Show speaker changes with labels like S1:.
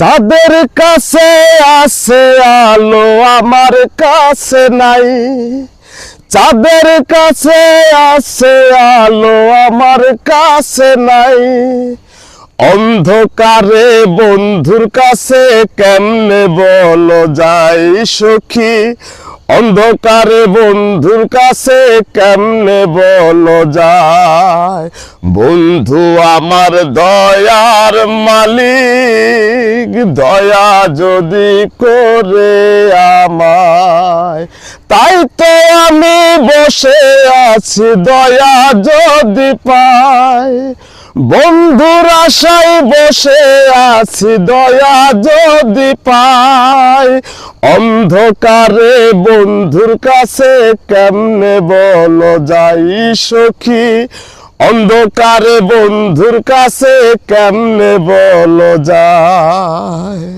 S1: চাঁদের কাছে আছে আলো, আমার কাছে নাই। চাঁদের কাছে আছে আলো, আমার কাছে নাই। অন্ধকারে বন্ধুর কাছে কেমনে বলো যাই সখী, অন্ধকারে বন্ধুর কাছে কেমনে বলো যায়। বন্ধু আমার দয়ার মালিক, দয়া যদি করে আমায়, তাই তো আমি বসে আছি দয়া যদি পাই। বন্ধুর আশায় বসে আছি দয়া যদি পাই। অন্ধকারে বন্ধুর কাছে কেমনে বলো যাই সখী, অন্ধকারে বন্ধুর কাছে কেমনে বলো যায়।